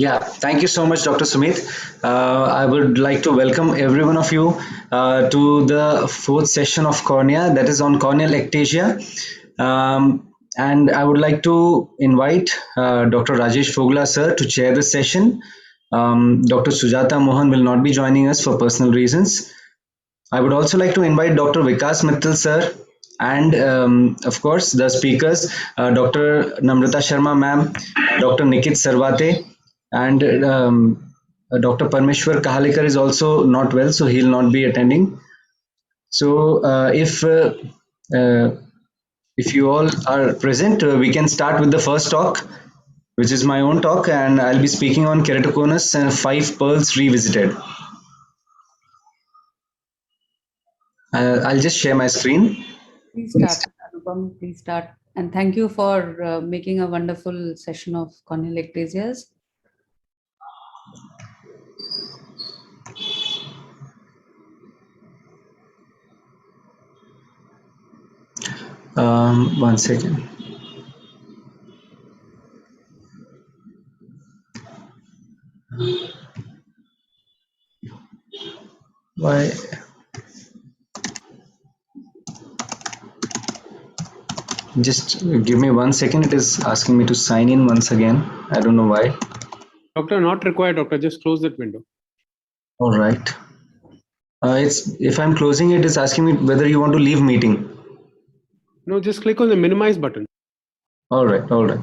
Yeah, thank you so much, Dr. Sumit. I would like to welcome every one of you to the fourth session of cornea, that is on corneal ectasia. And I would like to invite Dr. Rajesh Fogla, sir, to chair the session. Dr. Sujata Mohan will not be joining us for personal reasons. I would also like to invite Dr. Vikas Mittal, sir, and of course the speakers, Dr. Namrata Sharma, ma'am, Dr. Nikit Sarvate, and Dr. Parmeshwar Kahalikar is also not well, so he'll not be attending. So uh, if you all are present, we can start with the first talk, which is my own talk, and I'll be speaking on keratoconus and five pearls revisited. I'll just share my screen. Please start, Anupam. Please start. And thank you for making a wonderful session of corneal ectasias. One second. Why? Just give me 1 second. It is asking me to sign in once again. I don't know why. Doctor, not required, doctor. Just close that window. All right. It's if I'm closing it, it's asking me whether you want to leave meeting. No, just click on the minimize button. All right. All right.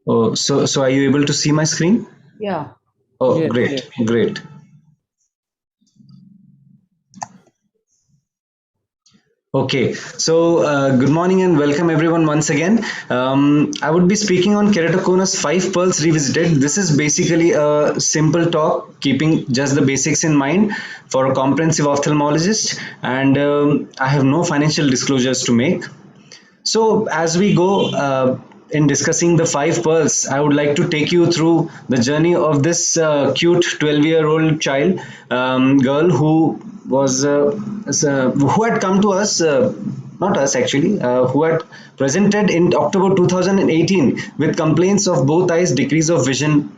Oh, so are you able to see my screen? Yeah. Oh, Yes, great, yes. great. Okay, so good morning and welcome everyone once again. I would be speaking on keratoconus 5 pearls revisited. This is basically a simple talk, keeping just the basics in mind for a comprehensive ophthalmologist, and I have no financial disclosures to make. So, as we go in discussing the five pearls, I would like to take you through the journey of this cute 12-year-old child girl who was who had come to us. Not us actually, who had presented in October 2018 with complaints of both eyes, decrease of vision,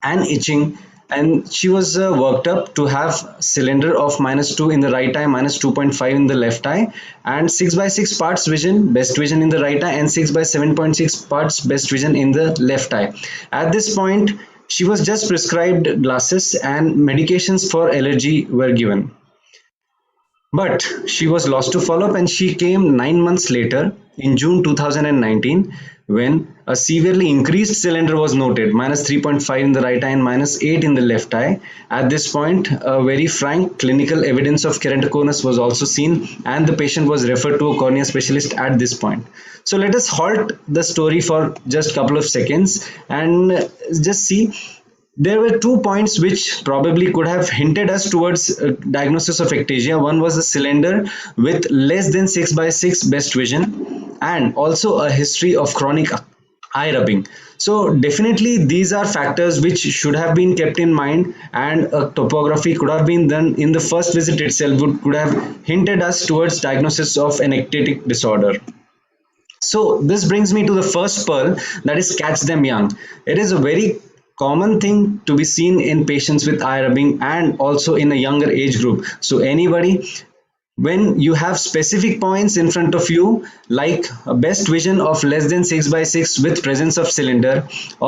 and itching, and she was worked up to have cylinder of -2 in the right eye, -2.5 in the left eye, and 6 by 6 parts vision, best vision in the right eye, and 6 by 7.6 parts best vision in the left eye. At this point, she was just prescribed glasses and medications for allergy were given. But she was lost to follow up, and she came 9 months later in June 2019 when a severely increased cylinder was noted, -3.5 in the right eye and -8 in the left eye. At this point, a very frank clinical evidence of keratoconus was also seen, and the patient was referred to a cornea specialist at this point. So let us halt the story for just a couple of seconds and just see there were 2 points which probably could have hinted us towards diagnosis of ectasia. One was a cylinder with less than 6 by 6 best vision, and also a history of chronic eye rubbing. So definitely these are factors which should have been kept in mind, and a topography could have been done in the first visit itself, could have hinted us towards diagnosis of an ectatic disorder. So this brings me to the first pearl, that is catch them young. It is a very common thing to be seen in patients with eye rubbing and also in a younger age group. So anybody, when you have specific points in front of you, like a best vision of less than 6 by 6 with presence of cylinder,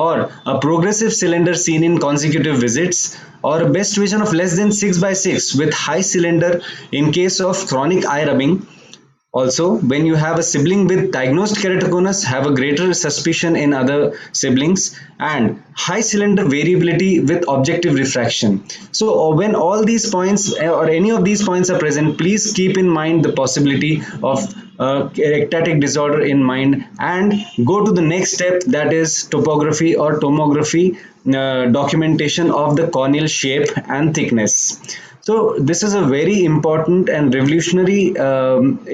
or a progressive cylinder seen in consecutive visits, or a best vision of less than 6 by 6 with high cylinder in case of chronic eye rubbing. Also, when you have a sibling with diagnosed keratoconus, have a greater suspicion in other siblings, and high cylinder variability with objective refraction. So, when all these points or any of these points are present, please keep in mind the possibility of ectatic disorder in mind and go to the next step, that is topography or tomography documentation of the corneal shape and thickness. So this is a very important and revolutionary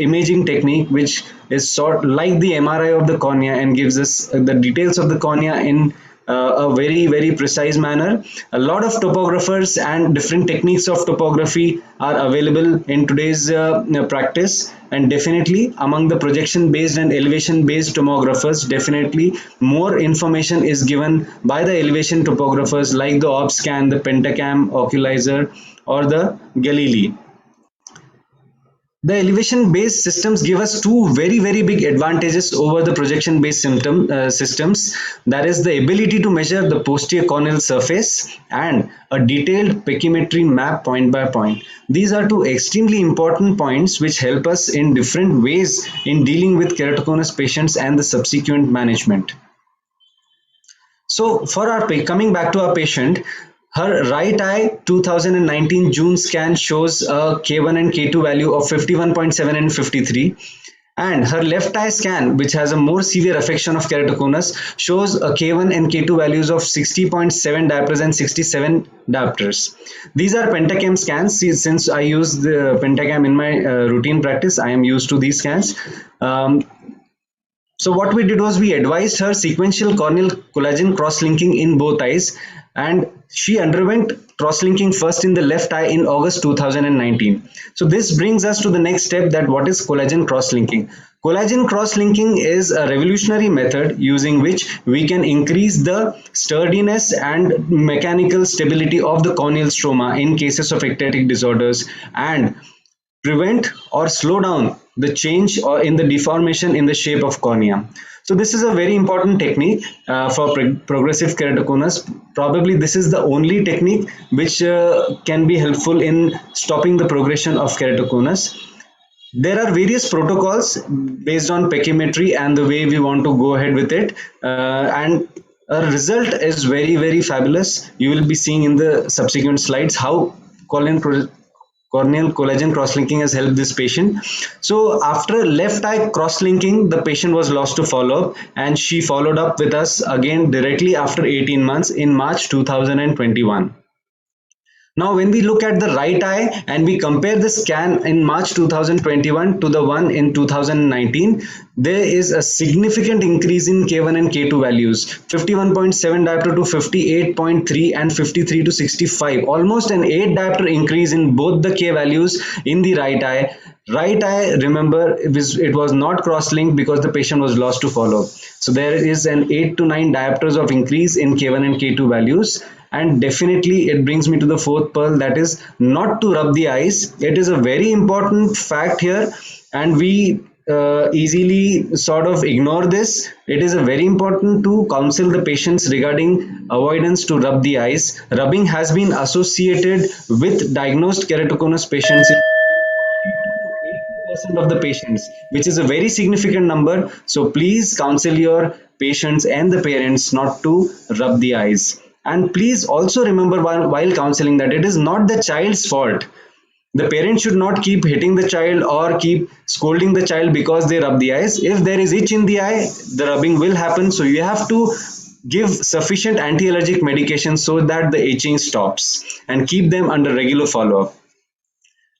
imaging technique, which is sort like the MRI of the cornea and gives us the details of the cornea in a very precise manner. A lot of topographers and different techniques of topography are available in today's practice, and definitely among the projection based and elevation based tomographers, definitely more information is given by the elevation topographers like the OBSCAN, the Pentacam Oculizer, or the Galili. The elevation based systems give us two very big advantages over the projection based systems, that is the ability to measure the posterior corneal surface and a detailed pachymetry map point by point. These are two extremely important points which help us in different ways in dealing with keratoconus patients and the subsequent management. So for our coming back to our patient, her right eye 2019 June scan shows a K1 and K2 value of 51.7 and 53. And her left eye scan, which has a more severe affection of keratoconus, shows a K1 and K2 values of 60.7 diopters and 67 diopters. These are Pentacam scans. Since I use the Pentacam in my routine practice, I am used to these scans. So what we did was we advised her sequential corneal collagen cross-linking in both eyes, and she underwent cross-linking first in the left eye in August 2019. So this brings us to the next step, that what is collagen cross-linking. Collagen cross-linking is a revolutionary method using which we can increase the sturdiness and mechanical stability of the corneal stroma in cases of ectatic disorders and prevent or slow down the change or in the deformation in the shape of cornea. So this is a very important technique for progressive keratoconus. Probably this is the only technique which can be helpful in stopping the progression of keratoconus. There are various protocols based on pachymetry and the way we want to go ahead with it, and a result is very fabulous. You will be seeing in the subsequent slides how corneal collagen cross-linking has helped this patient. So after left eye cross-linking, the patient was lost to follow-up, and she followed up with us again directly after 18 months in March 2021. Now, when we look at the right eye and we compare the scan in March 2021 to the one in 2019, there is a significant increase in K1 and K2 values, 51.7 diopter to 58.3 and 53 to 65, almost an 8 diopter increase in both the K values in the right eye. Right eye, remember, it was not cross-linked because the patient was lost to follow. So there is an 8 to 9 diopters of increase in K1 and K2 values. And definitely it brings me to the fourth pearl, that is not to rub the eyes. It is a very important fact here, and we easily sort of ignore this. It is a very important to counsel the patients regarding avoidance to rub the eyes. Rubbing has been associated with diagnosed keratoconus patients in 80% of the patients, which is a very significant number. So please counsel your patients and the parents not to rub the eyes. And please also remember while counseling that it is not the child's fault. The parent should not keep hitting the child or keep scolding the child because they rub the eyes. If there is itch in the eye, the rubbing will happen. So you have to give sufficient anti-allergic medication so that the itching stops, and keep them under regular follow-up.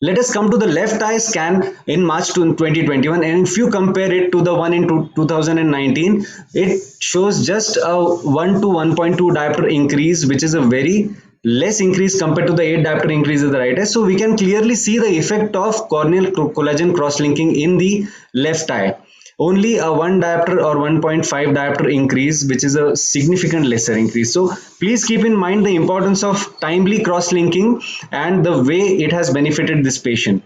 Let us come to the left eye scan in March 2021, and if you compare it to the one in 2019, it shows just a 1 to 1.2 diopter increase, which is a very less increase compared to the 8 diopter increase of the right eye. So we can clearly see the effect of corneal collagen cross-linking in the left eye. Only a 1 diopter or 1.5 diopter increase, which is a significant lesser increase. So please keep in mind the importance of timely cross-linking and the way it has benefited this patient.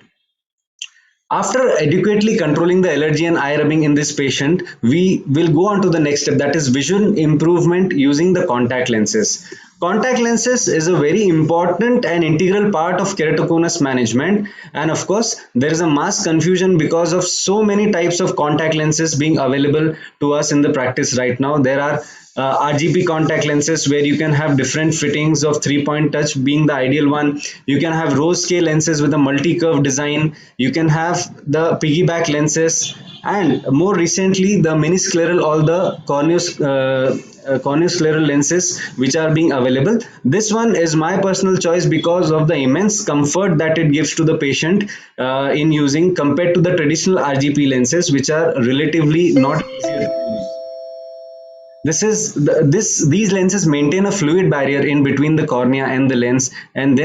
After adequately controlling the allergy and eye rubbing in this patient, we will go on to the next step, that is vision improvement using the contact lenses. Contact lenses is a very important and integral part of keratoconus management, and of course there is a mass confusion because of so many types of contact lenses being available to us in the practice right now. There are RGP contact lenses where you can have different fittings of 3-point touch being the ideal one. You can have rose scale lenses with a multi-curve design. You can have the piggyback lenses, and more recently the miniscleral or the corneoscleral lenses which are being available. This one is my personal choice because of the immense comfort that it gives to the patient in using, compared to the traditional RGP lenses which are relatively not easy to use. These lenses maintain a fluid barrier in between the cornea and the lens, and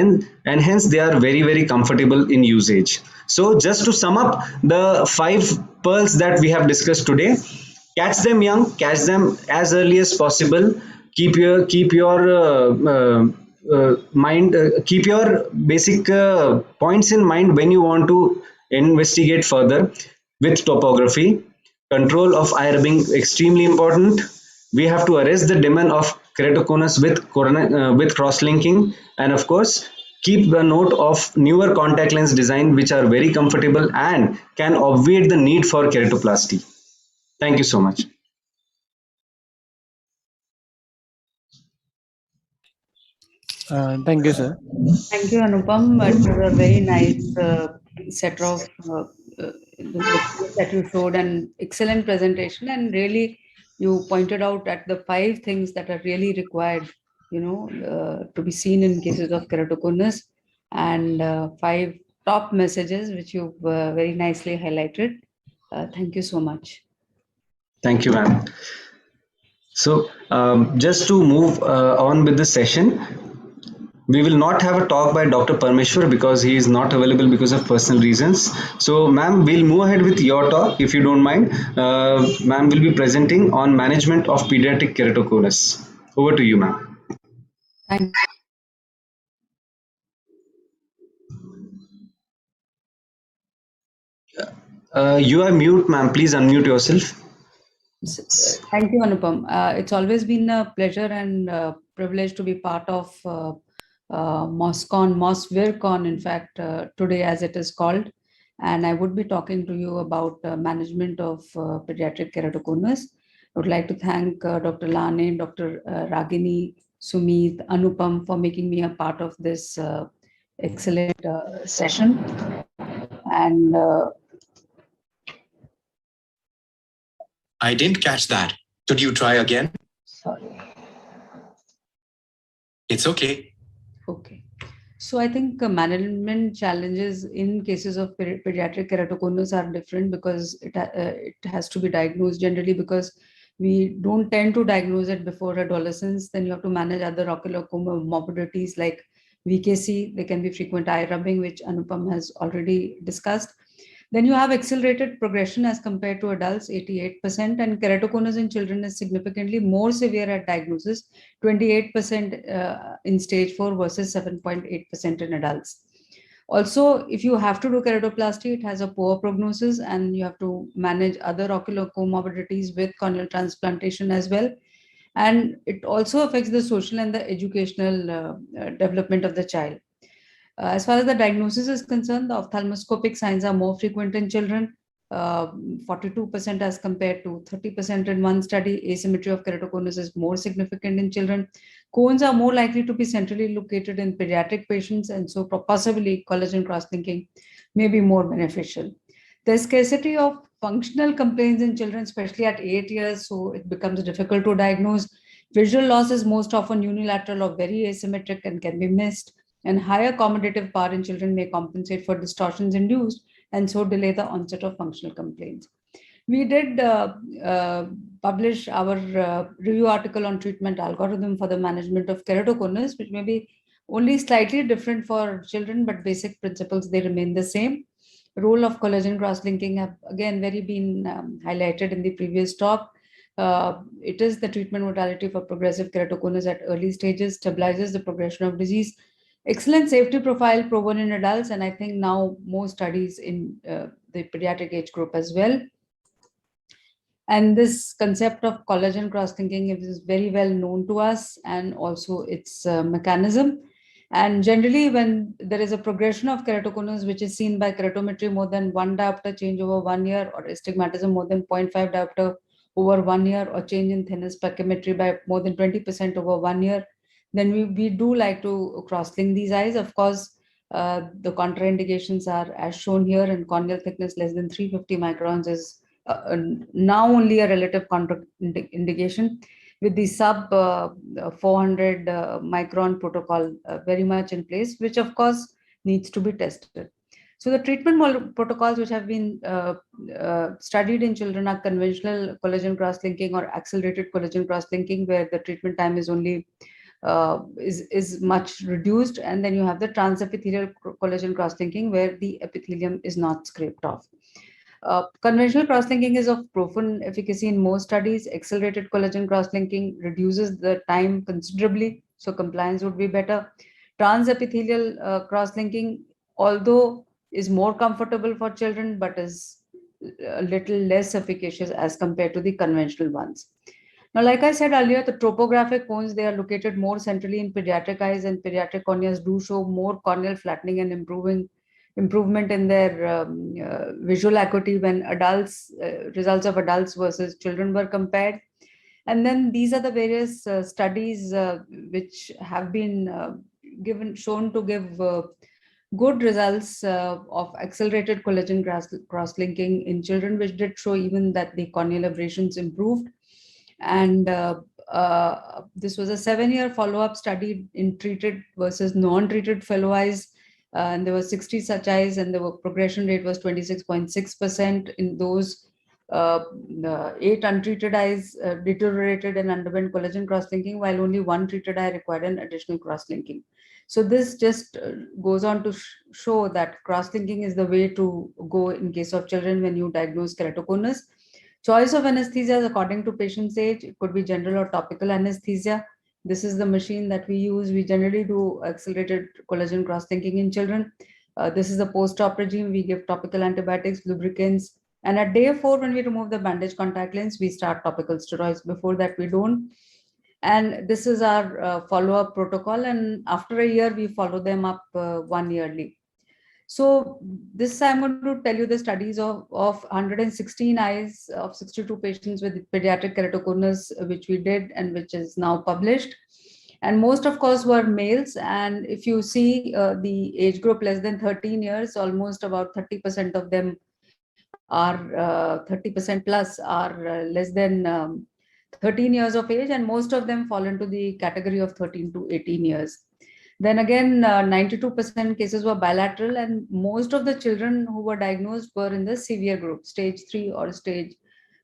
hence they are very comfortable in usage. So just to sum up the 5 pearls that we have discussed today: catch them young, catch them as early as possible, keep your basic points in mind when you want to investigate further with topography. Control of eye rubbing extremely important. We have to arrest the demand of keratoconus with cross-linking, and of course keep a note of newer contact lens design which are very comfortable and can obviate the need for keratoplasty. Thank you so much. Thank you, sir. Thank you, Anupam. It was a very nice set of the things that you showed, and excellent presentation. And really, you pointed out at the 5 things that are really required, to be seen in cases of keratoconus, and 5 top messages which you've very nicely highlighted. Thank you so much. Thank you, ma'am. So just to move on with the session, we will not have a talk by Dr. Parmeshwar because he is not available because of personal reasons. So, ma'am, we'll move ahead with your talk if you don't mind. Ma'am will be presenting on management of pediatric keratoconus. Over to you, ma'am. Thank You are mute, ma'am. Please unmute yourself. Thank you, Anupam. It's always been a pleasure and privilege to be part of MOSCON, MOSVIRCON, in fact, today as it is called. And I would be talking to you about management of pediatric keratoconus. I would like to thank Dr. Lane, Dr. Ragini, Sumit, Anupam for making me a part of this excellent session. And I didn't catch that. Could you try again? sorry. It's okay. Okay. So I think management challenges in cases of pediatric keratoconus are different because it has to be diagnosed generally, because we don't tend to diagnose it before adolescence. Then you have to manage other ocular comorbidities like VKC. There can be frequent eye rubbing, which Anupam has already discussed. Then you have accelerated progression as compared to adults, 88%, and keratoconus in children is significantly more severe at diagnosis, 28% in stage 4 versus 7.8% in adults. Also, if you have to do keratoplasty, it has a poor prognosis, and you have to manage other ocular comorbidities with corneal transplantation as well. And it also affects the social and the educational development of the child. As far as the diagnosis is concerned, the ophthalmoscopic signs are more frequent in children, 42% as compared to 30% in one study. Asymmetry of keratoconus is more significant in children. Cones are more likely to be centrally located in pediatric patients, and so possibly collagen cross-linking may be more beneficial. The scarcity of functional complaints in children, especially at 8 years, so it becomes difficult to diagnose. Visual loss is most often unilateral or very asymmetric and can be missed. And higher accommodative power in children may compensate for distortions induced and so delay the onset of functional complaints. We did publish our review article on treatment algorithm for the management of keratoconus, which may be only slightly different for children, but basic principles, they remain the same. Role of collagen cross-linking have again been highlighted in the previous talk. It is the treatment modality for progressive keratoconus at early stages, stabilizes the progression of disease. Excellent safety profile proven in adults, and I think now more studies in the pediatric age group as well. And this concept of collagen cross-linking is very well known to us, and also its mechanism. And generally, when there is a progression of keratoconus, which is seen by keratometry more than 1 diopter change over 1 year, or astigmatism more than 0.5 diopter over 1 year, or change in thinness pachymetry by more than 20% over 1 year, then we do like to cross-link these eyes. Of course, the contraindications are as shown here, and corneal thickness less than 350 microns is now only a relative contraindication, with the sub 400 micron protocol very much in place, which of course needs to be tested. So the treatment protocols which have been studied in children are conventional collagen cross-linking or accelerated collagen cross-linking, where the treatment time is only is much reduced, and then you have the transepithelial collagen cross-linking, where the epithelium is not scraped off. Conventional cross-linking is of proven efficacy in most studies. Accelerated collagen cross-linking reduces the time considerably, so compliance would be better. Transepithelial cross-linking, although is more comfortable for children, but is a little less efficacious as compared to the conventional ones. Now, like I said earlier, the topographic cones, they are located more centrally in pediatric eyes, and pediatric corneas do show more corneal flattening and improvement in their visual acuity when adults, results of adults versus children were compared. And then these are the various studies which have been shown to give good results of accelerated collagen cross-linking in children, which did show even that the corneal abrasions improved. And this was a 7-year follow-up study in treated versus non-treated fellow eyes. And there were 60 such eyes, and the progression rate was 26.6%. In those 8 untreated eyes deteriorated and underwent collagen cross-linking, while only 1 treated eye required an additional cross-linking. So this just goes on to show that cross-linking is the way to go in case of children when you diagnose keratoconus. Choice of anesthesia is according to patient's age. It could be general or topical anesthesia. This is the machine that we use. We generally do accelerated collagen cross-linking in children. This is the post-op regime. We give topical antibiotics, lubricants, and at day 4, when we remove the bandage contact lens, we start topical steroids. Before that, we don't. And this is our follow-up protocol. And after a year, we follow them up 1 yearly. So this I'm going to tell you the studies of 116 eyes of 62 patients with pediatric keratoconus, which we did and which is now published. And most, of course, were males. And if you see the age group less than 13 years, almost about 30% of them are 30% plus are less than 13 years of age, and most of them fall into the category of 13 to 18 years. Then again, 92% cases were bilateral, and most of the children who were diagnosed were in the severe group, stage 3 or stage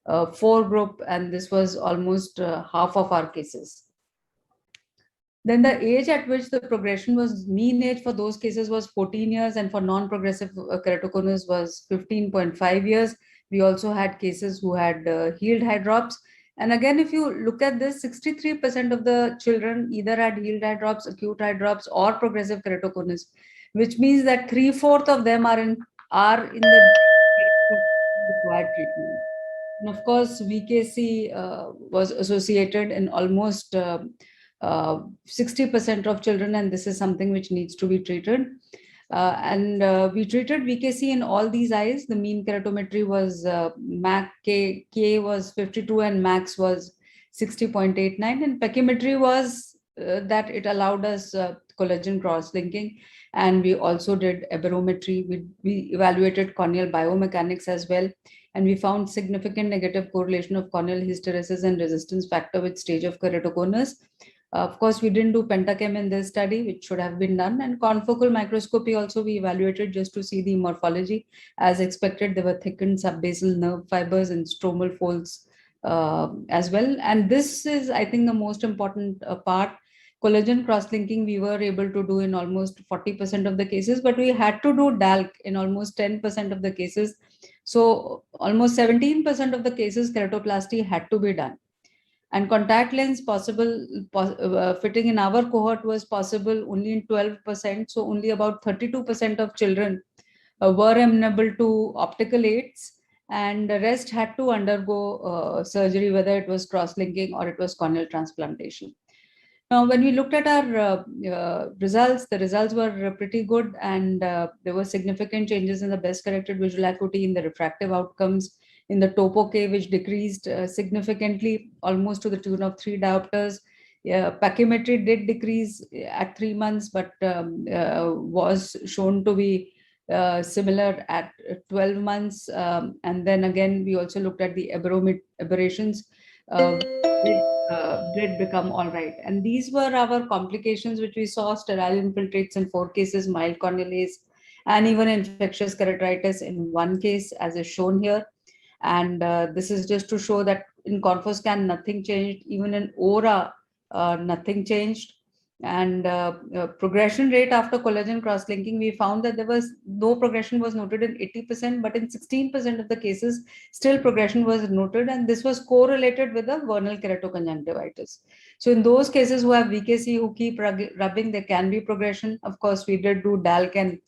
4 group, and this was almost half of our cases. Then the age at which the progression was, mean age for those cases was 14 years, and for non-progressive keratoconus was 15.5 years. We also had cases who had healed eye drops. And again, if you look at this, 63% of the children either had healed eye drops, acute eye drops, or progressive keratoconus, which means that 3/4 of them are in the required treatment. And of course, VKC was associated in almost 60% of children, and this is something which needs to be treated. We treated VKC in all these eyes. The mean keratometry was K was 52 and max was 60.89, and pachymetry was that it allowed us collagen cross-linking, and we also did aberrometry. We evaluated corneal biomechanics as well, and we found significant negative correlation of corneal hysteresis and resistance factor with stage of keratoconus. Of course, we didn't do pentachem in this study, which should have been done. And confocal microscopy also we evaluated just to see the morphology. As expected, there were thickened subbasal nerve fibers and stromal folds as well. And this is, I think, the most important part. Collagen cross-linking we were able to do in almost 40% of the cases, but we had to do DALK in almost 10% of the cases. So almost 17% of the cases, keratoplasty had to be done. And contact lens fitting in our cohort was possible only in 12%. So only about 32% of children were amenable to optical aids, and the rest had to undergo surgery, whether it was cross-linking or it was corneal transplantation. Now, when we looked at our results, the results were pretty good, and there were significant changes in the best corrected visual acuity, in the refractive outcomes, in the topo K, which decreased significantly, almost to the tune of 3 diopters. Pachymetry did decrease at 3 months, but was shown to be similar at 12 months. And then again, we also looked at the aberrations. Did become all right. And these were our complications which we saw: sterile infiltrates in 4 cases, mild corneal haze, and even infectious keratitis in one case, as is shown here. And this is just to show that in Confoscan, nothing changed. Even in Aura, nothing changed. And progression rate after collagen cross-linking, we found that there was no progression was noted in 80%, but in 16% of the cases, still progression was noted. And this was correlated with the vernal keratoconjunctivitis. So in those cases who have VKC, who keep rubbing, there can be progression. Of course, we did do DALC and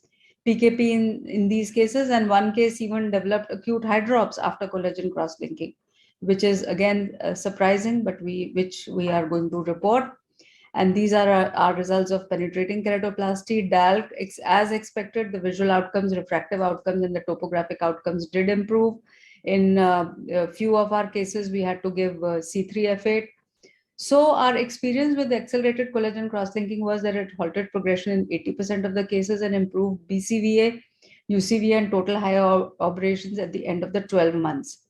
PKP in these cases, and one case even developed acute hydrops after collagen cross-linking, which is again surprising, but which we are going to report. And these are our results of penetrating keratoplasty. DALC, as expected, the visual outcomes, refractive outcomes, and the topographic outcomes did improve. In a few of our cases, we had to give C3F8. So our experience with the accelerated collagen cross-linking was that it halted progression in 80% of the cases and improved BCVA, UCVA, and total higher operations at the end of the 12 months.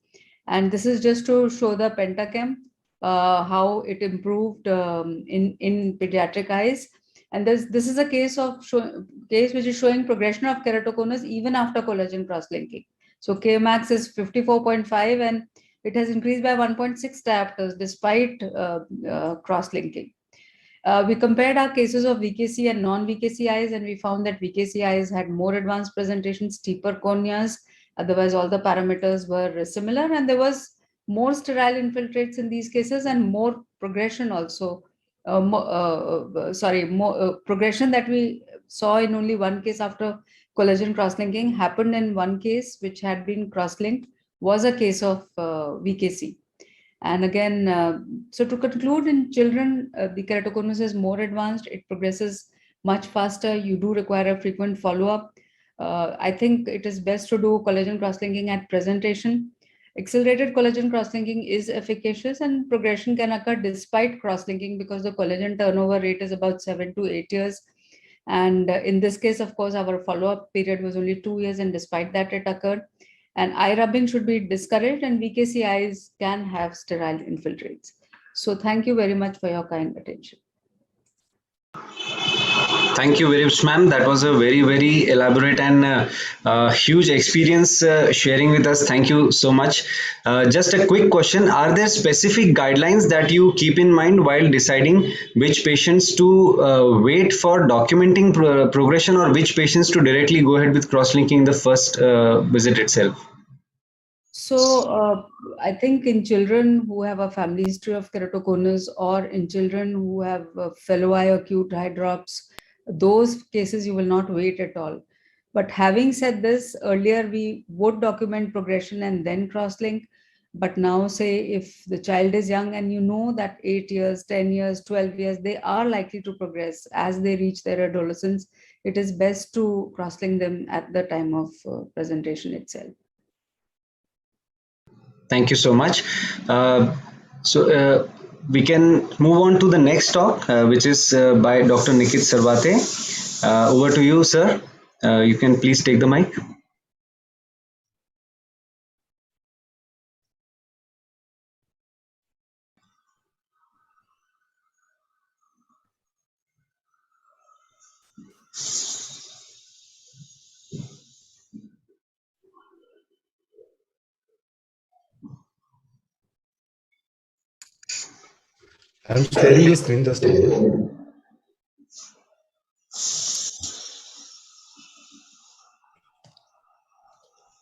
And this is just to show the Pentachem, how it improved in pediatric eyes. And this is a case which is showing progression of keratoconus even after collagen cross-linking. So Kmax is 54.5 and it has increased by 1.6 diopters despite cross-linking. We compared our cases of VKC and non-VKC eyes, and we found that VKC eyes had more advanced presentation, steeper corneas. Otherwise, all the parameters were similar, and there was more sterile infiltrates in these cases and more progression also. Progression that we saw in only one case after collagen cross-linking happened in one case which had been cross-linked, was a case of VKC. And again, so to conclude, in children, the keratoconus is more advanced. It progresses much faster. You do require a frequent follow-up. I think it is best to do collagen cross-linking at presentation. Accelerated collagen cross-linking is efficacious, and progression can occur despite cross-linking because the collagen turnover rate is about 7 to 8 years. And in this case, of course, our follow-up period was only 2 years, and despite that, it occurred. And eye rubbing should be discouraged, and VKC eyes can have sterile infiltrates. So thank you very much for your kind attention. Thank you very much, ma'am. That was a very, very elaborate and huge experience sharing with us. Thank you so much. Just a quick question. Are there specific guidelines that you keep in mind while deciding which patients to wait for documenting progression, or which patients to directly go ahead with cross-linking the first visit itself? So I think in children who have a family history of keratoconus, or in children who have fellow eye acute eye drops, those cases you will not wait at all. But having said this, earlier we would document progression and then cross-link. But now, say if the child is young and you know that 8 years, 10 years, 12 years, they are likely to progress as they reach their adolescence, it is best to cross-link them at the time of presentation itself. Thank you so much. We can move on to the next talk, which is by Dr. Nikit Sarvate. Over to you, sir. You can please take the mic. I'm sharing the screen just a minute.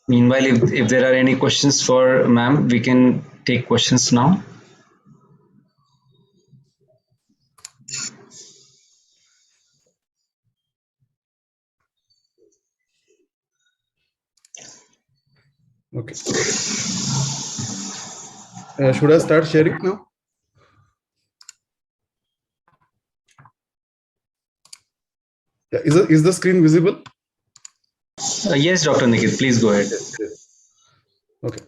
Meanwhile, if there are any questions for ma'am, we can take questions now. Okay. Should I start sharing now? Yeah, is the screen visible? Yes, Dr. Nikit, please go ahead. Okay.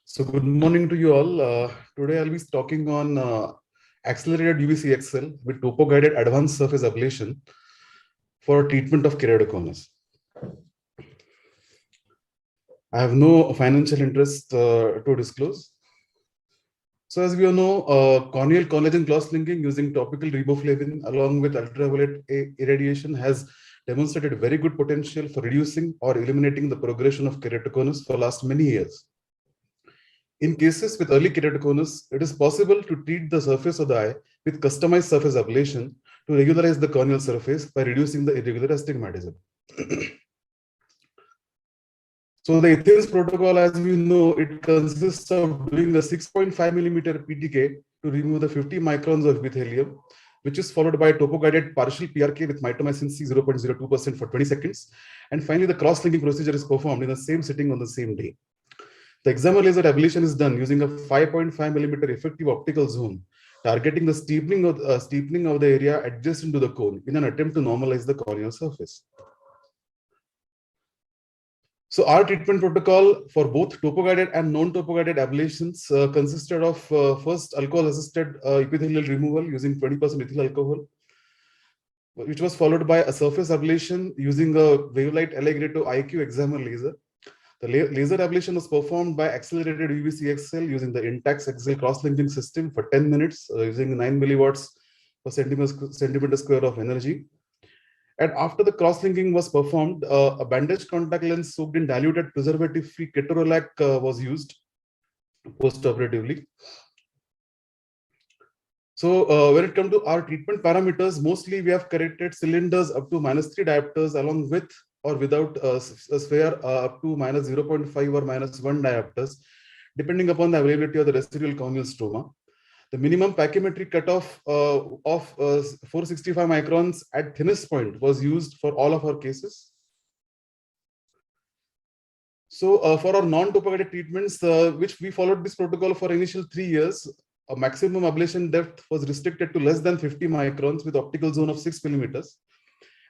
So good morning to you all. Today I'll be talking on accelerated UVCXL with topo-guided advanced surface ablation for treatment of keratoconus. I have no financial interest to disclose. So as we all know, corneal collagen cross-linking using topical riboflavin along with ultraviolet irradiation has demonstrated very good potential for reducing or eliminating the progression of keratoconus for last many years. In cases with early keratoconus, it is possible to treat the surface of the eye with customized surface ablation to regularize the corneal surface by reducing the irregular astigmatism. So the Athens protocol, as we know, it consists of doing a 6.5 millimeter PTK to remove the 50 microns of epithelium, which is followed by a topo-guided partial PRK with mitomycin C 0.02% for 20 seconds. And finally, the cross-linking procedure is performed in the same sitting on the same day. The excimer laser ablation is done using a 5.5 millimeter effective optical zoom, targeting the steepening of the area adjacent to the cone in an attempt to normalize the corneal surface. So our treatment protocol for both topo-guided and non-topo-guided ablations consisted of first alcohol-assisted epithelial removal using 20% ethyl alcohol, which was followed by a surface ablation using a Wavelight Allegretto IQ excimer laser. The laser ablation was performed by accelerated UVC XL using the Intax XL cross-linking system for 10 minutes using 9 milliwatts per centimeter square of energy. And after the cross-linking was performed, a bandaged contact lens soaked in diluted preservative-free ketorolac was used post-operatively. So when it comes to our treatment parameters, mostly we have corrected cylinders up to -3 diopters along with or without a sphere up to -0.5 or -1 diopters, depending upon the availability of the residual corneal stroma. The minimum pachymetric cutoff of 465 microns at thinnest point was used for all of our cases. So for our non-topo-guided treatments, which we followed this protocol for initial 3 years, a maximum ablation depth was restricted to less than 50 microns with optical zone of 6 millimeters.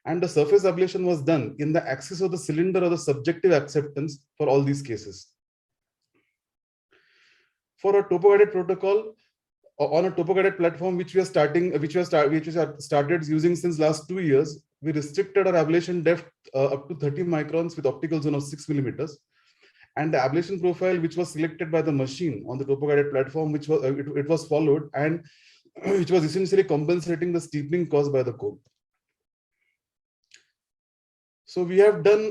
And the surface ablation was done in the axis of the cylinder or the subjective acceptance for all these cases. For a topo-guided protocol, on a topo-guided platform, which we started using since last 2 years, we restricted our ablation depth up to 30 microns with optical zone of 6 millimeters. And the ablation profile, which was selected by the machine on the topo-guided platform, which was it was followed, and which was essentially compensating the steepening caused by the cone. So we have done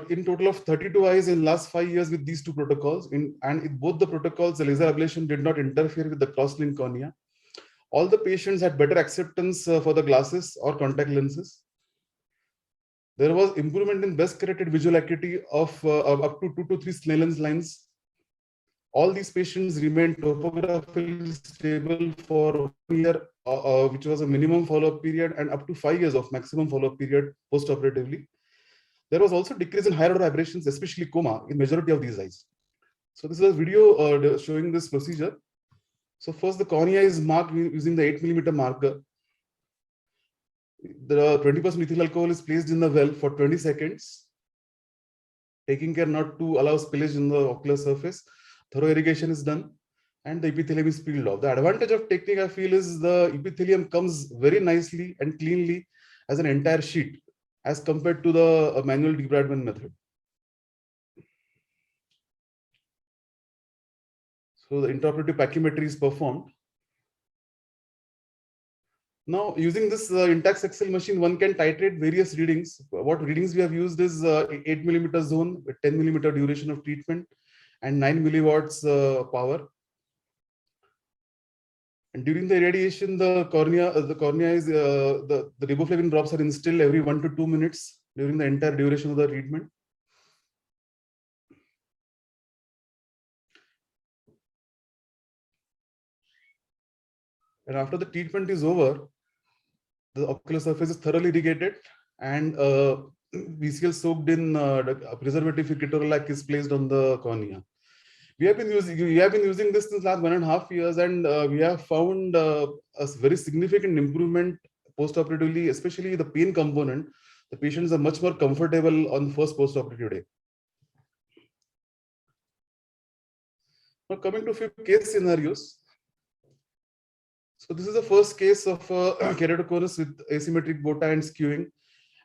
in total of 32 eyes in last 5 years with these two protocols. And in both the protocols, the laser ablation did not interfere with the cross-link cornea. All the patients had better acceptance for the glasses or contact lenses. There was improvement in best corrected visual acuity of up to 2 to 3 Snellen's lines. All these patients remained topographically stable for 1 year, which was a minimum follow-up period, and up to 5 years of maximum follow-up period post-operatively. There was also decrease in higher order aberrations, especially coma, in majority of these eyes. So this is a video showing this procedure. So first, the cornea is marked using the 8 millimeter marker. The 20% ethyl alcohol is placed in the well for 20 seconds, taking care not to allow spillage in the ocular surface. Thorough irrigation is done, and the epithelium is peeled off. The advantage of technique, I feel, is the epithelium comes very nicely and cleanly as an entire sheet, as compared to the manual debridement method. So the intraoperative pachymetry is performed. Now, using this Intax XL machine, one can titrate various readings. What readings we have used is 8 millimeter zone with 10 millimeter duration of treatment and 9 milliwatts power. And during the irradiation, the cornea is the riboflavin drops are instilled every 1 to 2 minutes during the entire duration of the treatment. And after the treatment is over, the ocular surface is thoroughly irrigated, and VCL soaked in preservative-free ketorolac is placed on the cornea. We have been using this since last 1.5 years, and we have found a very significant improvement post-operatively, especially the pain component. The patients are much more comfortable on the first post-operative day. Now coming to a few case scenarios. So this is the first case of keratoconus with asymmetric bota and skewing.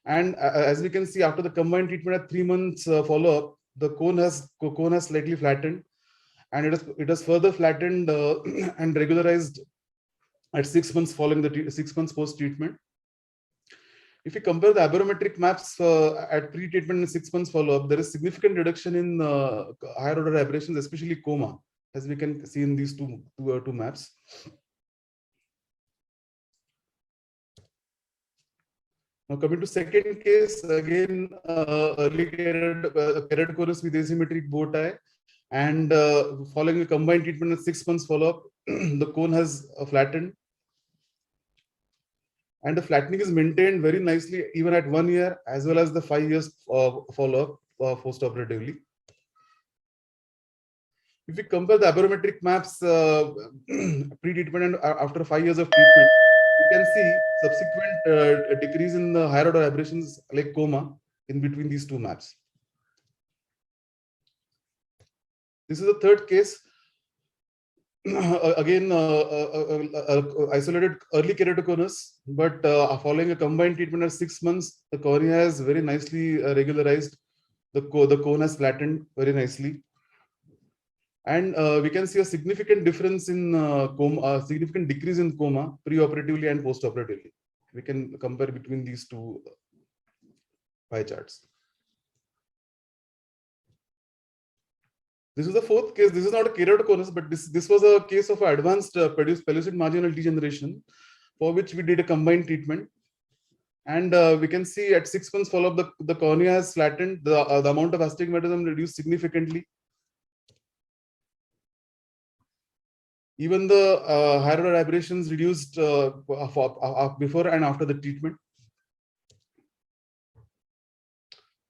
And as we can see, after the combined treatment at 3 months follow-up, the cone has slightly flattened, and it has further flattened and regularized at 6 months following the 6 months post-treatment. If we compare the aberrometric maps at pre-treatment and 6 months follow-up, there is significant reduction in higher order aberrations, especially coma, as we can see in these two maps. Now coming to second case, again, early keratoconus with asymmetric bow tie, and following a combined treatment and 6 months follow-up, the cone has flattened. And the flattening is maintained very nicely even at 1 year as well as the 5 years follow-up post-operatively. If we compare the aberrometric maps pre-treatment and after 5 years of treatment, you can see subsequent decrease in the higher order aberrations like coma in between these two maps. This is the third case. Again, isolated early keratoconus, but following a combined treatment of 6 months, the cornea is very nicely regularized. The cone has flattened very nicely. And we can see a significant difference in coma, significant decrease in coma pre-operatively and post-operatively. We can compare between these two pie charts. This is the fourth case. This is not a keratoconus, but this was a case of advanced pellucid marginal degeneration, for which we did a combined treatment. And we can see at 6 months follow-up, the cornea has flattened, the amount of astigmatism reduced significantly. Even the higher order aberrations reduced before and after the treatment.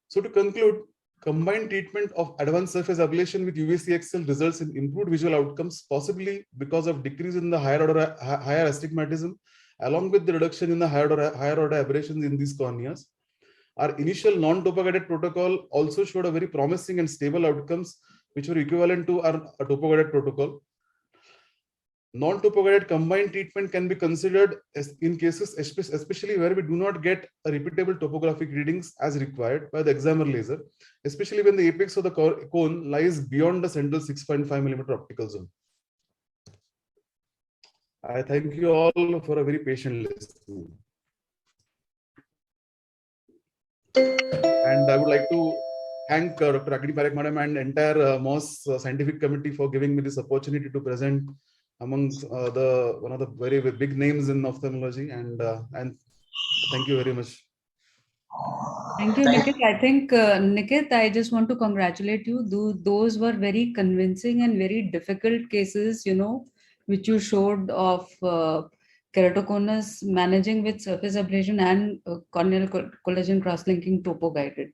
So to conclude, combined treatment of advanced surface ablation with UVCXL results in improved visual outcomes, possibly because of decrease in the higher astigmatism, along with the reduction in the higher order aberrations in these corneas. Our initial non-topo-guided protocol also showed a very promising and stable outcomes, which were equivalent to our topo-guided protocol. Non-topo-guided combined treatment can be considered in cases, especially where we do not get a repeatable topographic readings as required by the examiner laser, especially when the apex of the cone lies beyond the central 6.5 mm optical zone. I thank you all for a very patient listening. And I would like to thank Dr. Agni Parekh Madam and entire MOS scientific committee for giving me this opportunity to present amongst one of the very big names in ophthalmology, and thank you very much. Thank you, Nikit. I think, Nikit, I just want to congratulate you. Those were very convincing and very difficult cases, which you showed of keratoconus managing with surface ablation and corneal collagen cross-linking topo-guided.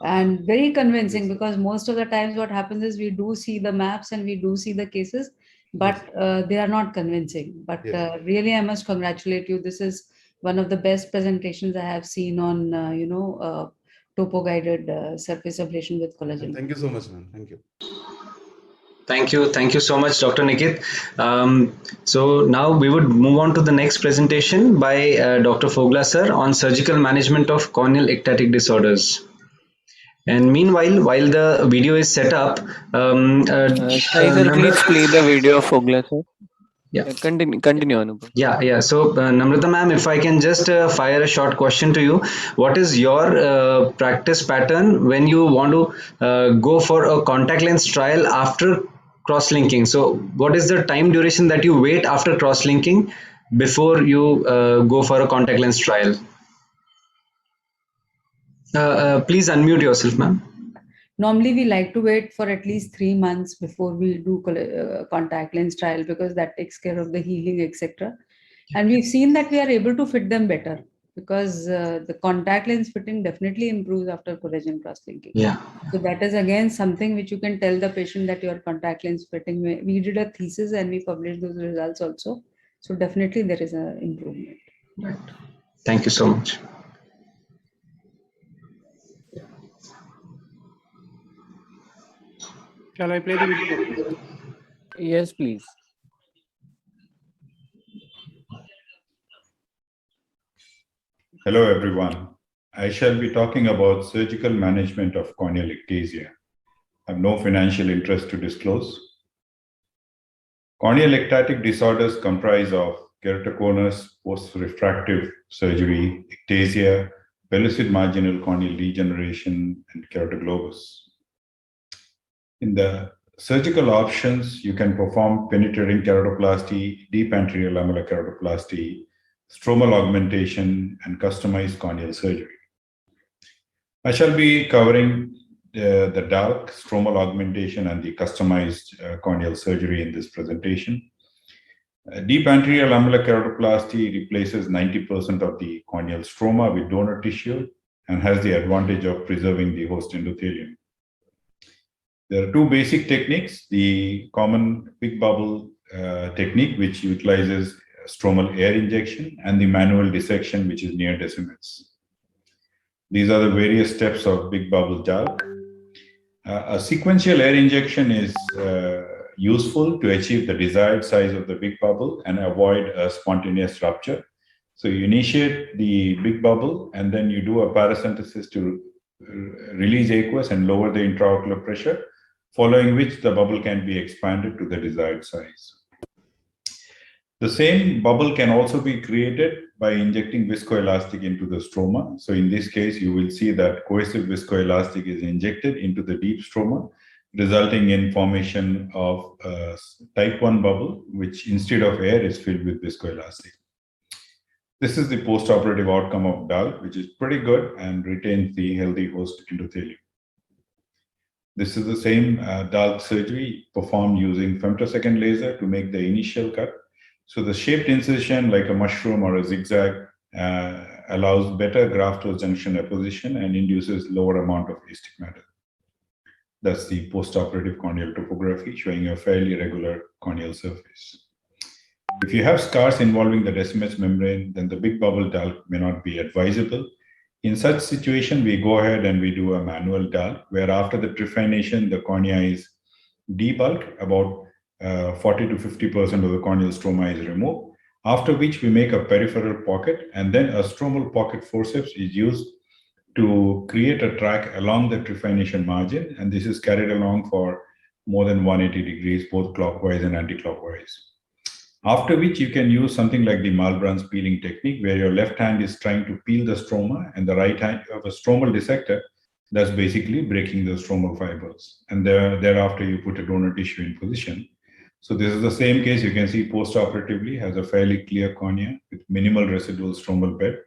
And very convincing, because most of the times what happens is we do see the maps and we do see the cases, but they are not convincing. But really, I must congratulate you. This is one of the best presentations I have seen on, topo-guided surface ablation with collagen. Thank you so much, man. Thank you. Thank you so much, Dr. Nikit. So now we would move on to the next presentation by Dr. Fogla sir on surgical management of corneal ectatic disorders. And meanwhile, while the video is set up, please play the video of Fogla sir. Yeah. Continue, Anubhav. Yeah. So, Namrata ma'am, if I can just fire a short question to you. What is your practice pattern when you want to go for a contact lens trial after cross-linking? So, what is the time duration that you wait after cross-linking before you go for a contact lens trial? Please unmute yourself, ma'am. Normally, we like to wait for at least 3 months before we do contact lens trial, because that takes care of the healing, etc. And we've seen that we are able to fit them better, because the contact lens fitting definitely improves after collagen cross-linking. Yeah. So that is again something which you can tell the patient that your contact lens fitting. We did a thesis and we published those results also. So definitely there is an improvement. Right. Thank you so much. Shall I play the video? Yes, please. Hello, everyone. I shall be talking about surgical management of corneal ectasia. I have no financial interest to disclose. Corneal ectatic disorders comprise of keratoconus, post-refractive surgery, ectasia, pellucid marginal corneal degeneration, and keratoglobus. In the surgical options, you can perform penetrating keratoplasty, deep anterior lamellar keratoplasty, stromal augmentation, and customized corneal surgery. I shall be covering the DALC, stromal augmentation, and the customized corneal surgery in this presentation. Deep anterior lamellar keratoplasty replaces 90% of the corneal stroma with donor tissue and has the advantage of preserving the host endothelium. There are two basic techniques: the common big bubble technique, which utilizes stromal air injection, and the manual dissection, which is near Decimet's. These are the various steps of big bubble DALC. A sequential air injection is useful to achieve the desired size of the big bubble and avoid a spontaneous rupture. So you initiate the big bubble, and then you do a paracentesis to release aqueous and lower the intraocular pressure, following which the bubble can be expanded to the desired size. The same bubble can also be created by injecting viscoelastic into the stroma. So in this case, you will see that cohesive viscoelastic is injected into the deep stroma, resulting in formation of a type 1 bubble, which instead of air is filled with viscoelastic. This is the postoperative outcome of DALC, which is pretty good and retains the healthy host endothelium. This is the same DALC surgery performed using femtosecond laser to make the initial cut. So the shaped incision, like a mushroom or a zigzag, allows better graft-host junction apposition and induces lower amount of astigmatism matter. That's the postoperative corneal topography, showing a fairly regular corneal surface. If you have scars involving the Decimet's membrane, then the big bubble DALC may not be advisable. In such situation, we go ahead and we do a manual DALC, where after the trephination, the cornea is debulked, about 40 to 50% of the corneal stroma is removed, after which we make a peripheral pocket, and then a stromal pocket forceps is used to create a track along the trephination margin, and this is carried along for more than 180 degrees, both clockwise and anti-clockwise. After which you can use something like the Malbrun's peeling technique, where your left hand is trying to peel the stroma and the right hand of a stromal dissector that's basically breaking the stromal fibers. And thereafter you put a donor tissue in position. So this is the same case. You can see postoperatively has a fairly clear cornea with minimal residual stromal bed.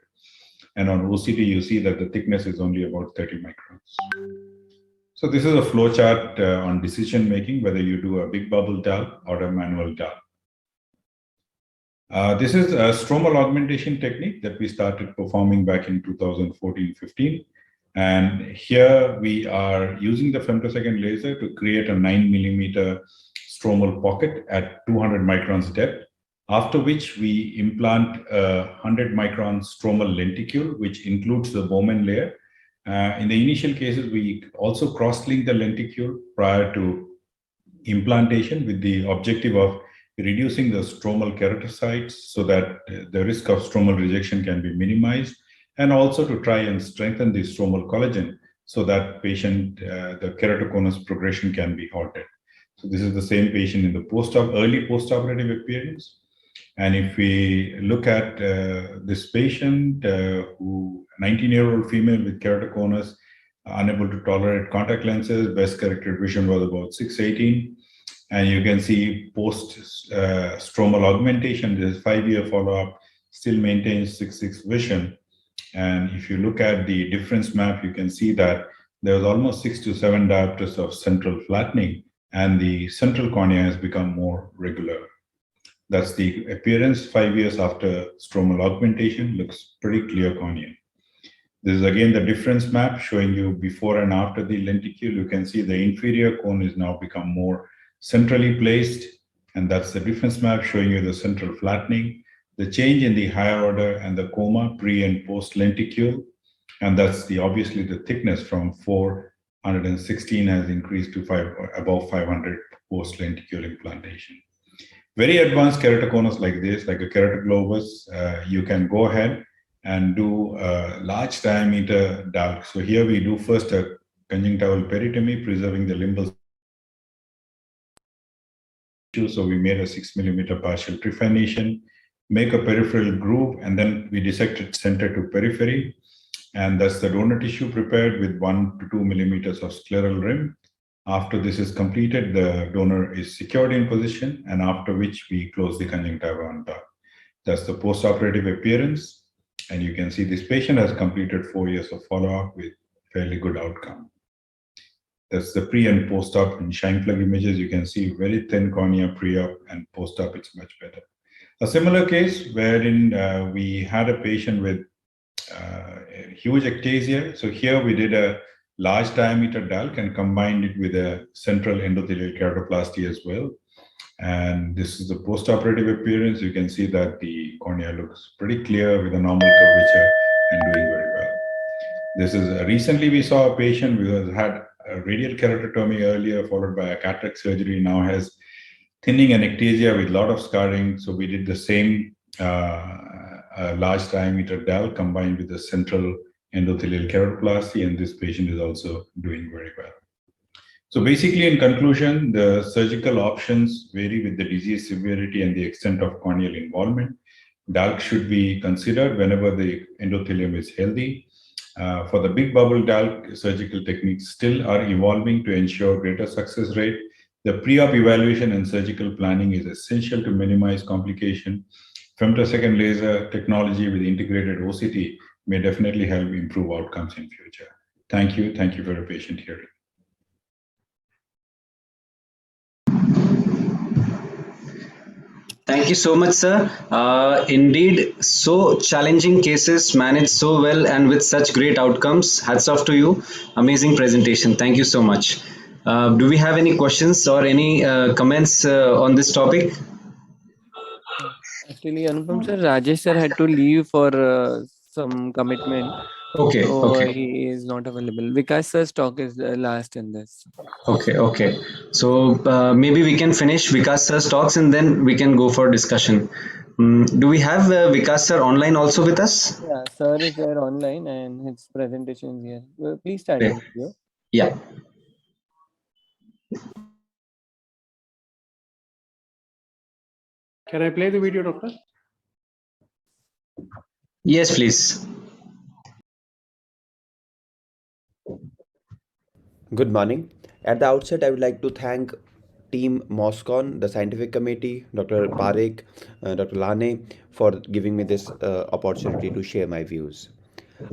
And on OCT, you see that the thickness is only about 30 microns. So this is a flow chart on decision making, whether you do a big bubble DALC or a manual DALC. This is a stromal augmentation technique that we started performing back in 2014-15. And here we are using the femtosecond laser to create a 9 millimeter stromal pocket at 200 microns depth, after which we implant a 100 micron stromal lenticule, which includes the Bowman layer. In the initial cases, we also cross-link the lenticule prior to implantation with the objective of reducing the stromal keratocytes so that the risk of stromal rejection can be minimized, and also to try and strengthen the stromal collagen so that the keratoconus progression can be halted. So this is the same patient in the early postoperative appearance. And if we look at this patient, 19-year-old female with keratoconus, unable to tolerate contact lenses, best corrected vision was about 618. And you can see post-stromal augmentation, this 5-year follow-up, still maintains 6/6 vision. And if you look at the difference map, you can see that there was almost 6 to 7 diopters of central flattening, and the central cornea has become more regular. That's the appearance 5 years after stromal augmentation. Looks pretty clear cornea. This is again the difference map showing you before and after the lenticule. You can see the inferior cone is now become more centrally placed, and that's the difference map showing you the central flattening, the change in the higher order and the coma pre and post lenticule, and that's obviously the thickness from 416 has increased to above 500 post lenticule implantation. Very advanced keratoconus like this, like a keratoglobus, you can go ahead and do a large diameter DALC. So here we do first a conjunctival peritomy, preserving the limbal. So we made a 6 millimeter partial trephination. make a peripheral groove, and then we dissected center to periphery. And thus the donor tissue prepared with 1 to 2 millimeters of scleral rim. After this is completed, the donor is secured in position, and after which we close the conjunctiva on top. That's the post-operative appearance. And you can see this patient has completed 4 years of follow-up with fairly good outcome. That's the pre and post-op in shine plug images. You can see very thin cornea pre-op, and post-op it's much better. A similar case wherein we had a patient with huge ectasia. So here we did a large diameter DALC and combined it with a central endothelial keratoplasty as well. And this is the post-operative appearance. You can see that the cornea looks pretty clear with a normal curvature and doing very well. This is recently we saw a patient who has had a radial keratotomy earlier, followed by a cataract surgery, now has thinning and ectasia with a lot of scarring. So we did the same large diameter DALC combined with the central endothelial keratoplasty, and this patient is also doing very well. So basically, in conclusion, the surgical options vary with the disease severity and the extent of corneal involvement. DALC should be considered whenever the endothelium is healthy. For the big bubble DALC, surgical techniques still are evolving to ensure greater success rate. The pre-op evaluation and surgical planning is essential to minimize complication. Femtosecond laser technology with integrated OCT may definitely help improve outcomes in future. Thank you. Thank you for your patient hearing. Thank you so much, sir. Indeed, so challenging cases managed so well and with such great outcomes. Hats off to you. Amazing presentation. Thank you so much. Do we have any questions or any comments on this topic? Actually, Anupam sir, Rajesh sir had to leave for some commitment. Okay, So okay. he is not available. Vikas sir's talk is the last in this. Okay. So maybe we can finish Vikas sir's talks and then we can go for discussion. Do we have Vikas sir online also with us? Yeah, sir is there online and his presentation is here. Please start Okay. the video. Yeah. Can I play the video, doctor? Yes, please. Good morning. At the outset, I would like to thank Team MOSCON, the scientific committee, Dr. Parekh, Dr. Lane, for giving me this opportunity to share my views.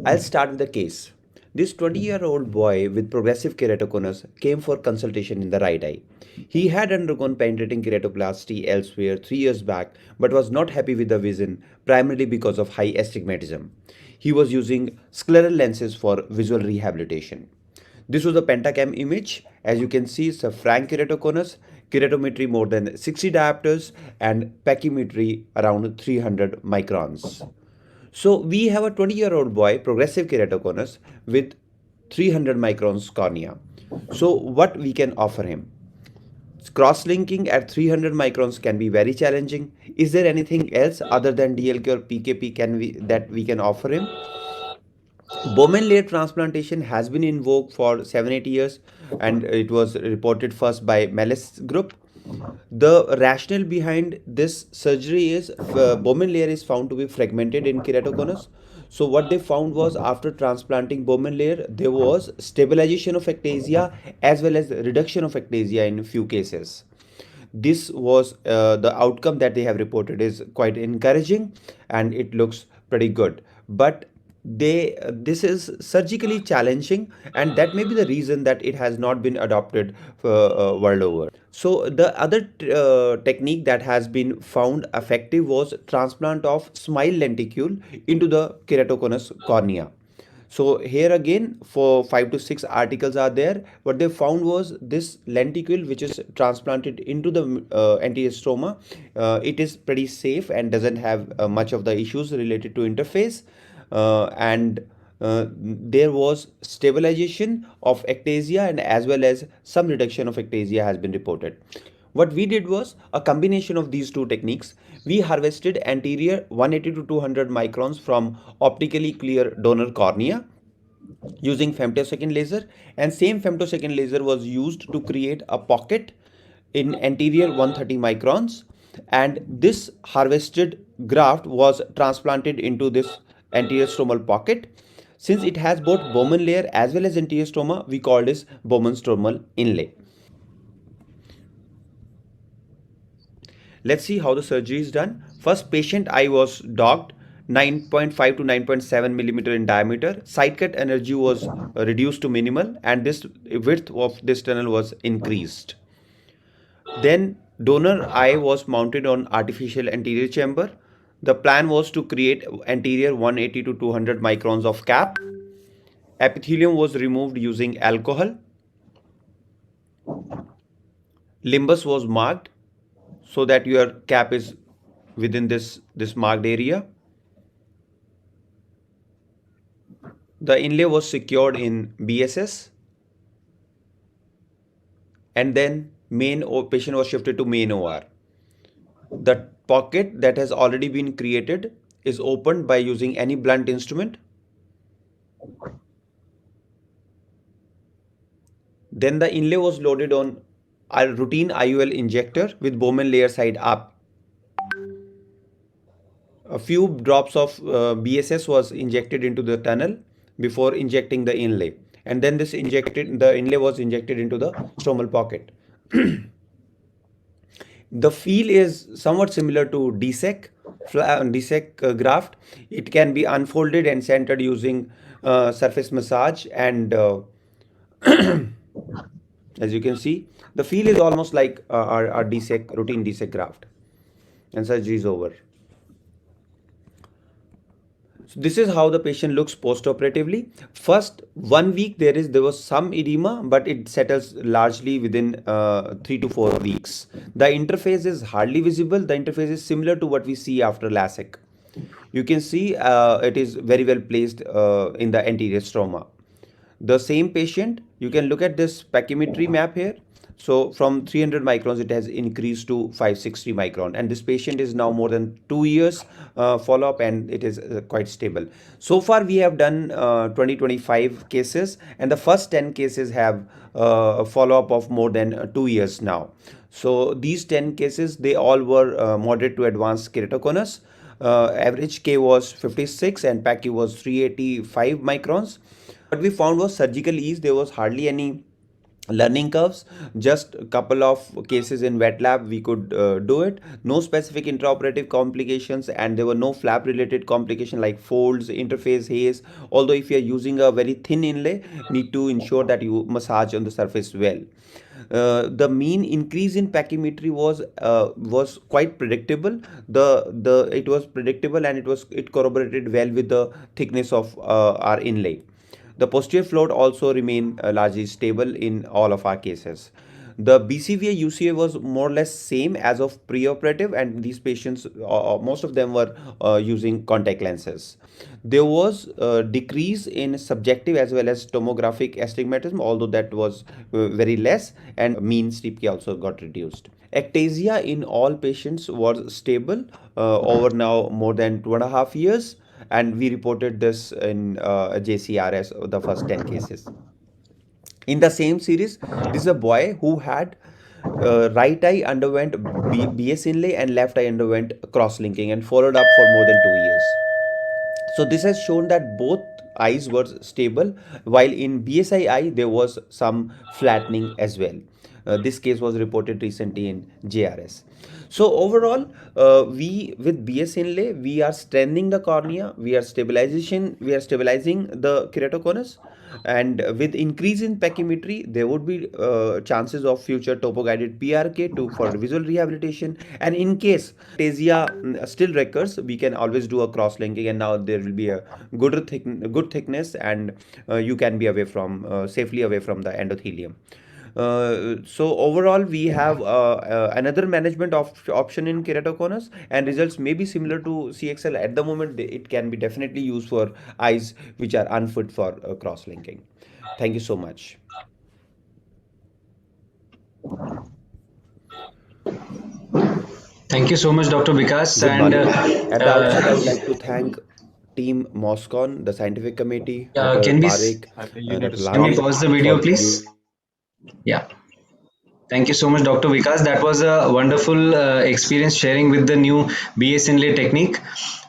I'll start with the case. This 20-year-old boy with progressive keratoconus came for consultation in the right eye. He had undergone penetrating keratoplasty elsewhere 3 years back, but was not happy with the vision, primarily because of high astigmatism. He was using scleral lenses for visual rehabilitation. This was a pentacam image. As you can see, it's a frank keratoconus, keratometry more than 60 diopters, and pachymetry around 300 microns. So we have a 20-year-old boy, progressive keratoconus, with 300 microns cornea. So what we can offer him? Cross-linking at 300 microns can be very challenging. Is there anything else other than DLK or PKP that we can offer him? Bowman layer transplantation has been in vogue for 7-8 years, and it was reported first by Melis group. The rationale behind this surgery is Bowman layer is found to be fragmented in keratoconus. So what they found was, after transplanting Bowman layer, there was stabilization of ectasia as well as reduction of ectasia in few cases. This was the outcome that they have reported is quite encouraging, and it looks pretty good. But this is surgically challenging, and that may be the reason that it has not been adopted world over. So the other technique that has been found effective was transplant of SMILE lenticule into the keratoconus cornea. So here again, for 5 to 6 articles are there. What they found was this lenticule, which is transplanted into the anterior stroma, it is pretty safe and doesn't have much of the issues related to interface. There was stabilization of ectasia, and as well as some reduction of ectasia has been reported. What we did was a combination of these two techniques. We harvested anterior 180 to 200 microns from optically clear donor cornea using femtosecond laser, and same femtosecond laser was used to create a pocket in anterior 130 microns. and this harvested graft was transplanted into this anterior stromal pocket. Since it has both Bowman layer as well as anterior stroma, we call this Bowman stromal inlay. Let's see how the surgery is done. First, patient eye was docked 9.5 to 9.7 millimeter in diameter. Side cut energy was reduced to minimal, and this width of this tunnel was increased. Then donor eye was mounted on artificial anterior chamber. The plan was to create anterior 180 to 200 microns of cap. Epithelium was removed using alcohol. Limbus was marked so that your cap is within this marked area. The inlay was secured in BSS, and then patient was shifted to main OR. The pocket that has already been created is opened by using any blunt instrument. Then the inlay was loaded on a routine IUL injector with Bowman layer side up. A few drops of BSS was injected into the tunnel before injecting the inlay, and then the inlay was injected into the stromal pocket. The feel is somewhat similar to DSEC graft. It can be unfolded and centered using surface massage, and as you can see, the feel is almost like our routine DSEC graft, and surgery is over. So this is how the patient looks post-operatively. First 1 week there was some edema, but it settles largely within 3 to 4 weeks. The interface is hardly visible. The interface is similar to what we see after LASIK. You can see it is very well placed in the anterior stroma. The same patient, you can look at this pachymetry map here. So from 300 microns, it has increased to 560 micron. And this patient is now more than 2 years follow-up, and it is quite stable. So far, we have done 20-25 cases, and the first 10 cases have a follow-up of more than 2 years now. So these 10 cases, they all were moderate to advanced keratoconus. Average K was 56 and PACU was 385 microns. What we found was surgical ease. There was hardly any learning curves, just a couple of cases in wet lab we could do it. No specific intraoperative complications, and there were no flap related complications like folds, interface haze. Although if you are using a very thin inlay, need to ensure that you massage on the surface well. The mean increase in pachymetry was quite predictable. It was predictable, and it corroborated well with the thickness of our inlay. The posterior float also remained largely stable in all of our cases. The BCVA UCA was more or less same as of preoperative, and these patients, most of them were using contact lenses. There was a decrease in subjective as well as tomographic astigmatism, although that was very less, and mean STPK also got reduced. Ectasia in all patients was stable over now more than 2.5 years. And we reported this in JCRS, the first 10 cases. In the same series, this is a boy who had right eye underwent BS inlay and left eye underwent cross-linking and followed up for more than 2 years. So this has shown that both eyes were stable, while in BSI eye there was some flattening as well. This case was reported recently in JRS. So overall, with BS inlay, we are strengthening the cornea, we are stabilizing the keratoconus, and with increase in pachymetry, there would be chances of future topo-guided PRK for visual rehabilitation. And in case ectasia still recurs, we can always do a cross-linking, and now there will be a good thickness, and you can be safely away from the endothelium. So overall, we have another management option in keratoconus, and results may be similar to CXL. At the moment, it can be definitely used for eyes which are unfit for cross-linking. Thank you so much. Thank you so much, Dr. Vikas. Good And morning. At the outset, I would like to thank Team MOSCON, the scientific committee, Dr. can we Parekh, Dr. can we Lane pause the video, for please? Yeah. Thank you so much, Dr. Vikas. That was a wonderful experience sharing with the new BS inlay technique.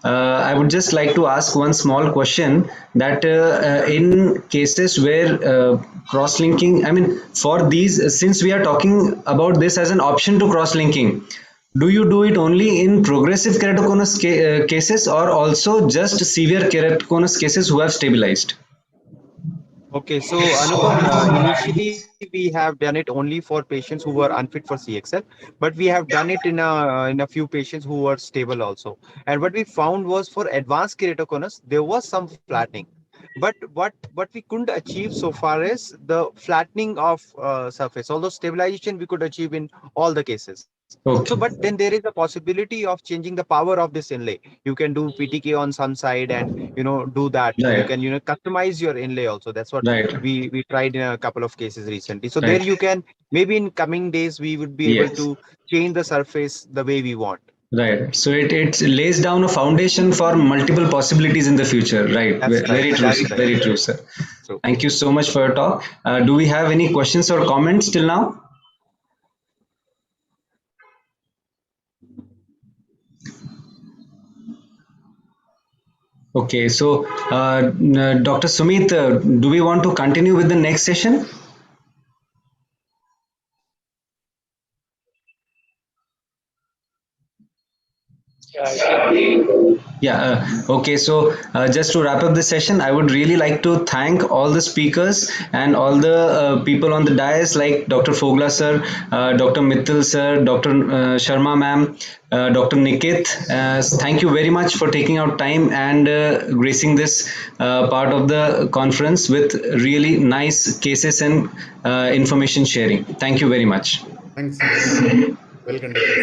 I would just like to ask one small question that in cases where cross-linking, I mean, for these, since we are talking about this as an option to cross-linking, do you do it only in progressive keratoconus cases or also just severe keratoconus cases who have stabilized? Okay, so Anupam, initially we have done it only for patients who were unfit for CXL, but we have done it in a few patients who were stable also. And what we found was for advanced keratoconus, there was some flattening, but what we couldn't achieve so far is the flattening of surface. Although stabilization we could achieve in all the cases. Okay. So, but then there is a possibility of changing the power of this inlay. You can do PTK on some side and do that. You Right. can customize your inlay also. That's what Right. we tried in a couple of cases recently. So Right. there you can, maybe in coming days we would be able Yes. to change the surface the way we want. Right. So it lays down a foundation for multiple possibilities in the future. Right. That's right. Very true. That's Sir. right. Very true, sir. So Thank you so much for your talk. Do we have any questions or comments till now? Okay. So, Dr. Sumit, do we want to continue with the next session? Yeah. Okay. So just to wrap up this session, I would really like to thank all the speakers and all the people on the dais like Dr. Fogla sir, Dr. Mittal sir, Dr. Sharma ma'am, Dr. Nikit. Thank you very much for taking out time and gracing this part of the conference with really nice cases and information sharing. Thank you very much. Thanks. Well conducted.